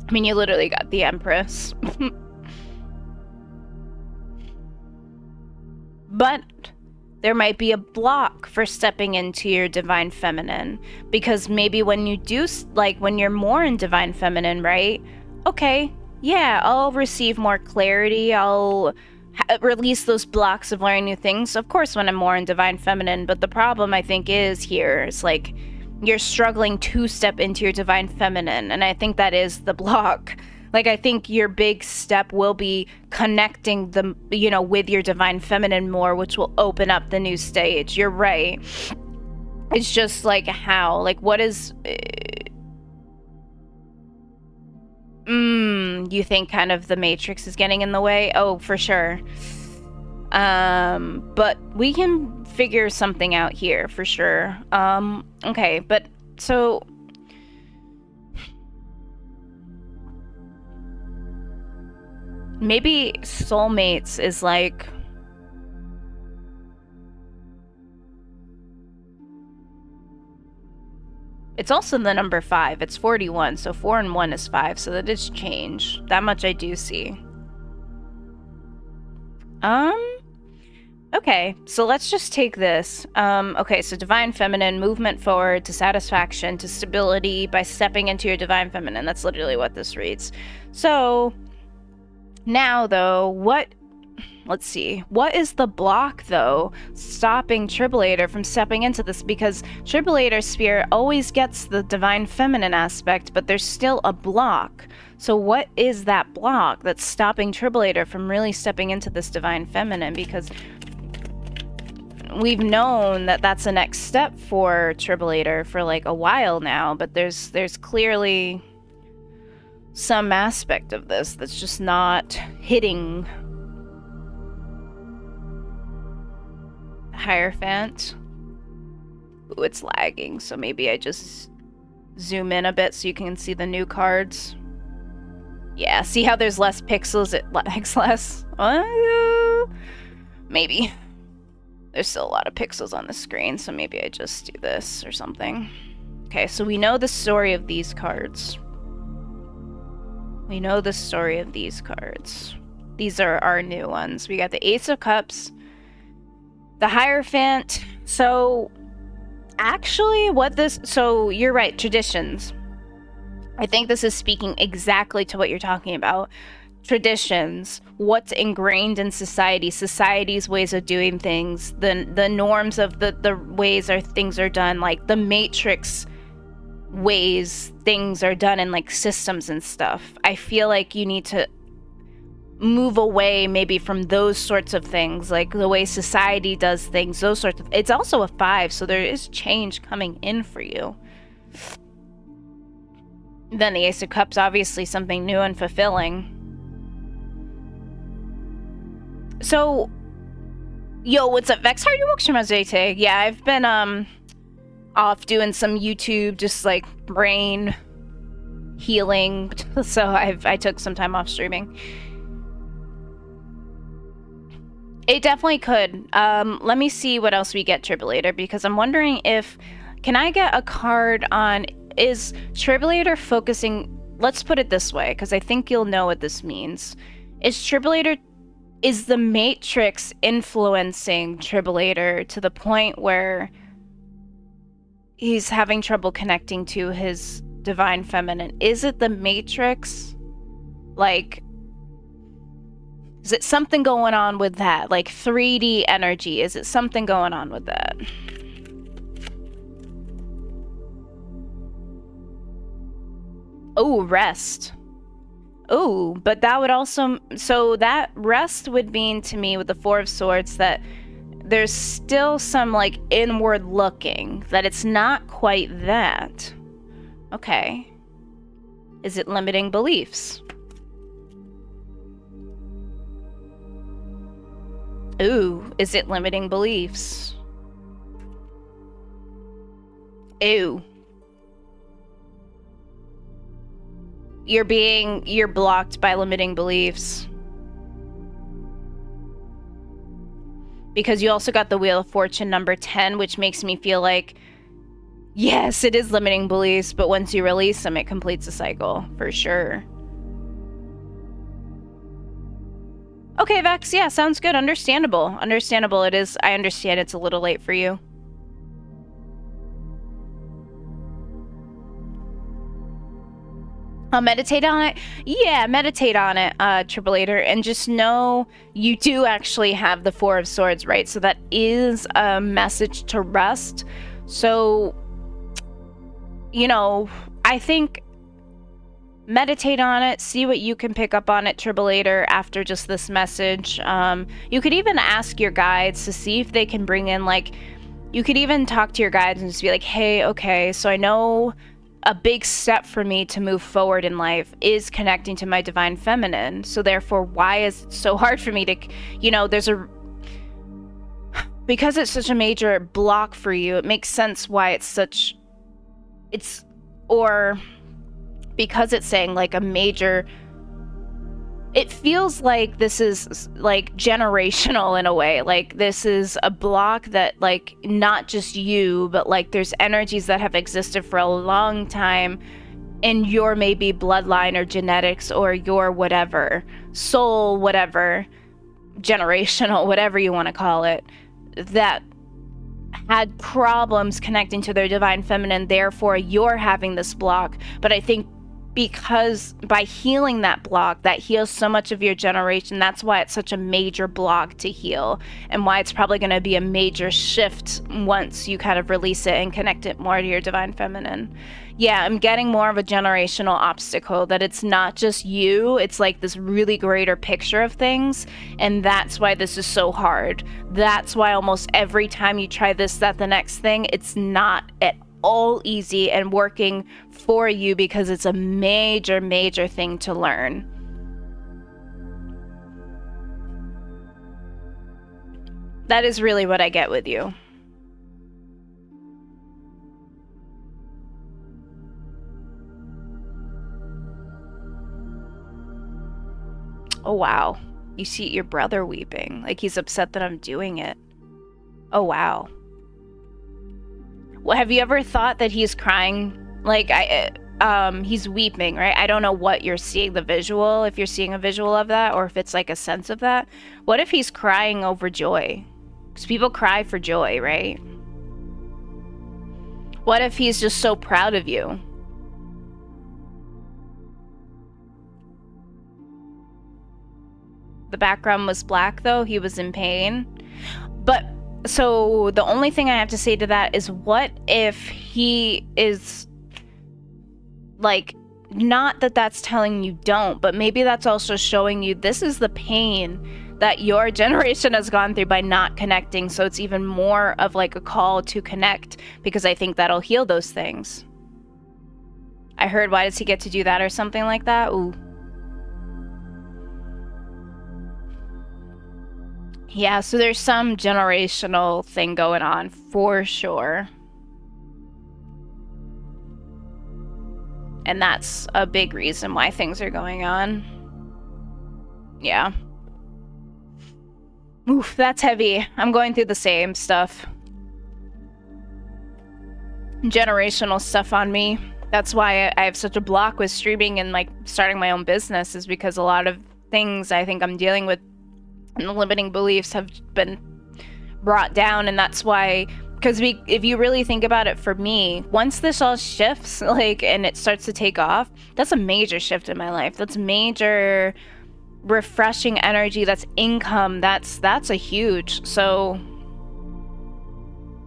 I mean, you literally got the Empress. But there might be a block for stepping into your Divine Feminine, because maybe when you do, like, when you're more in Divine Feminine, right? Okay, yeah, I'll receive more clarity, I'll release those blocks of learning new things, of course, when I'm more in Divine Feminine, but the problem, I think, is here, it's like, you're struggling to step into your Divine Feminine, and I think that is the block. Like, I think your big step will be connecting the, you know, with your Divine Feminine more, which will open up the new stage. You're right. It's just like how, like, what is, you think kind of the Matrix is getting in the way? Oh, for sure. But we can figure something out here for sure. Okay, but so maybe soulmates is like, it's also the number 5. It's 41, so 4 and 1 is 5, so that is change. That much I do see. Okay, so let's just take this. Okay, so Divine Feminine, movement forward to satisfaction, to stability by stepping into your Divine Feminine. That's literally what this reads. So, now though, let's see. What is the block, though, stopping Tribulator from stepping into this? Because Tribulator's Spirit always gets the Divine Feminine aspect, but there's still a block. So what is that block that's stopping Tribulator from really stepping into this Divine Feminine? Because we've known that that's the next step for Tribulator for like a while now, but there's clearly some aspect of this that's just not hitting. Hierophant. Ooh, it's lagging, so maybe I just zoom in a bit so you can see the new cards. Yeah, see how there's less pixels? It lags less. Maybe. There's still a lot of pixels on the screen, so maybe I just do this or something. Okay, so we know the story of these cards. We know the story of these cards. These are our new ones. We got the Ace of Cups, the Hierophant. So, actually, so you're right, traditions. I think this is speaking exactly to what you're talking about. Traditions, what's ingrained in society, society's ways of doing things, the norms of the ways things are done, like the Matrix ways things are done in like systems and stuff. I feel like you need to move away maybe from those sorts of things, like the way society does things, those sorts of. It's also a 5, so there is change coming in for you. Then the Ace of Cups, obviously something new and fulfilling. So, yo, what's up, Vex? How are you? Welcome to Yeah, I've been off doing some YouTube, just like brain healing. So I took some time off streaming. It definitely could. Let me see what else we get, Tribulator, because I'm wondering if Can I get a card on, is Tribulator focusing, let's put it this way, because I think you'll know what this means. Is the Matrix influencing Tribulator to the point where he's having trouble connecting to his divine feminine? Is it the Matrix? Like, is it something going on with that? Like 3D energy, is it something going on with that? Oh, rest. Oh, but that would also... So that rest would mean to me with the Four of Swords that there's still some, like, inward looking. That it's not quite that. Okay. Is it limiting beliefs? Ooh, is it limiting beliefs? Ew. You're blocked by limiting beliefs. Because you also got the Wheel of Fortune number 10, which makes me feel like, yes, it is limiting beliefs, but once you release them, it completes the cycle, for sure. Okay, Vex, yeah, sounds good. Understandable. Understandable. It is. I understand it's a little late for you. I'll meditate on it. Yeah, meditate on it, Tribulator, and just know you do actually have the Four of Swords, right? So that is a message to rest. So, you know, I think meditate on it, see what you can pick up on it, Tribulator, after just this message. You could even ask your guides to see if they can bring in, like, you could even talk to your guides and just be like, hey, okay, so I know a big step for me to move forward in life is connecting to my divine feminine. So therefore, why is it so hard for me to, you know, because it's such a major block for you, it makes sense why or because it's saying like a major, it feels like this is like generational in a way. Like this is a block that like not just you, but like there's energies that have existed for a long time in your maybe bloodline or genetics or your whatever, soul, whatever, generational, whatever you want to call it, that had problems connecting to their divine feminine. Therefore, you're having this block. But I think because by healing that block, that heals so much of your generation. That's why it's such a major block to heal, and why it's probably going to be a major shift once you kind of release it and connect it more to your divine feminine. Yeah, I'm getting more of a generational obstacle, that it's not just you, it's like this really greater picture of things, and that's why this is so hard. That's why almost every time you try this, that, the next thing, it's not at all easy and working for you, because it's a major, major thing to learn. That is really what I get with you. Oh, wow. You see your brother weeping. Like he's upset that I'm doing it. Oh, wow. Well, have you ever thought that he's crying? Like, he's weeping, right? I don't know what you're seeing, the visual, if you're seeing a visual of that, or if it's like a sense of that. What if he's crying over joy? Because people cry for joy, right? What if he's just so proud of you? The background was black, though. He was in pain. But, so, the only thing I have to say to that is, what if he is, like, not that that's telling you don't, but maybe that's also showing you this is the pain that your generation has gone through by not connecting, so it's even more of, like, a call to connect, because I think that'll heal those things. I heard, why does he get to do that, or something like that? Ooh. Yeah, so there's some generational thing going on, for sure. And that's a big reason why things are going on. Yeah. Oof, that's heavy. I'm going through the same stuff. generational stuff on me. That's why I have such a block with streaming and like starting my own business, is because a lot of things I think I'm dealing with and the limiting beliefs have been brought down. And that's why, because if you really think about it, for me, once this all shifts, like, and it starts to take off, that's a major shift in my life. That's major refreshing energy. That's income. That's a huge. So,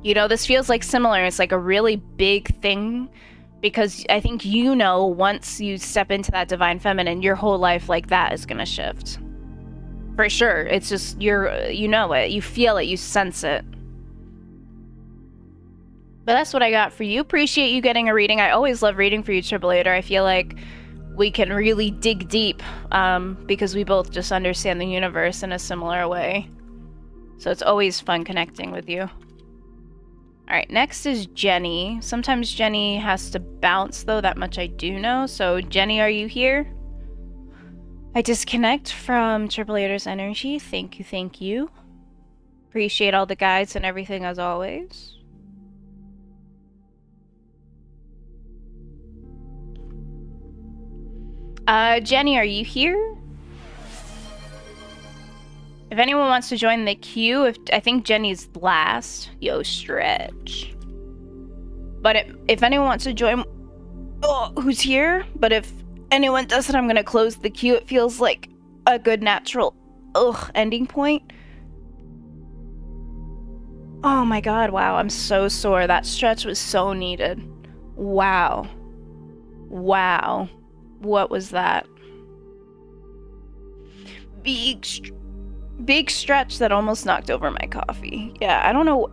you know, this feels like similar. It's like a really big thing, because I think, you know, once you step into that divine feminine, your whole life like that is gonna shift. For sure. It's just, you know it, you feel it, you sense it. But that's what I got for you. Appreciate you getting a reading. I always love reading for you, Triple-Ater. I feel like we can really dig deep, because we both just understand the universe in a similar way. So it's always fun connecting with you. Alright, next is Jenny. Sometimes Jenny has to bounce, though, that much I do know. So, Jenny, are you here? I disconnect from Triple-Ater's energy. Thank you, thank you. Appreciate all the guides and everything, as always. Jenny, are you here? If anyone wants to join the queue, I think Jenny's last. Yo, stretch. But if anyone wants to join, who's here? But if anyone doesn't, I'm gonna close the queue. It feels like a good natural, ending point. Oh my god, wow, I'm so sore. That stretch was so needed. Wow. Wow. What was that? Big stretch that almost knocked over my coffee. Yeah, I don't know.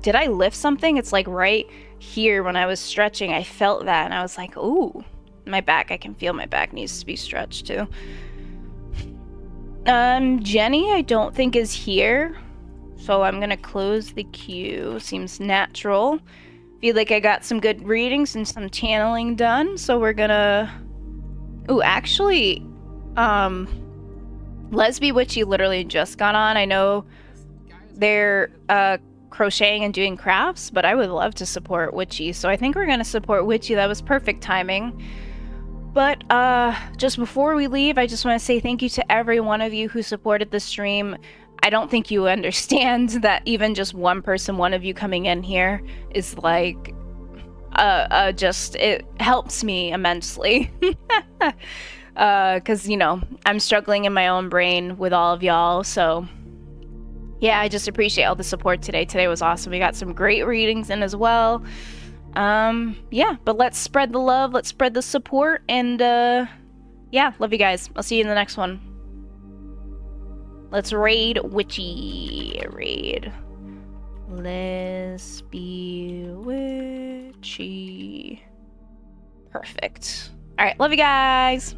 Did I lift something? It's like right here when I was stretching, I felt that and I was like, ooh, my back, I can feel my back needs to be stretched too. Jenny, I don't think is here. So I'm gonna close the queue. Seems natural. Feel like I got some good readings and some channeling done. So we're gonna... Ooh, actually, Lesby Witchy literally just got on. I know they're crocheting and doing crafts, but I would love to support Witchy. So I think we're going to support Witchy. That was perfect timing. But just before we leave, I just want to say thank you to every one of you who supported the stream. I don't think you understand that even just one person, one of you coming in here is like... just, it helps me immensely. Because, you know, I'm struggling in my own brain with all of y'all, so yeah, I just appreciate all the support today. Today was awesome. We got some great readings in as well. Yeah, but let's spread the love, let's spread the support, and yeah, love you guys. I'll see you in the next one. Let's raid Witchy. Raid. Lesby Witchy. Perfect. Alright, love you guys!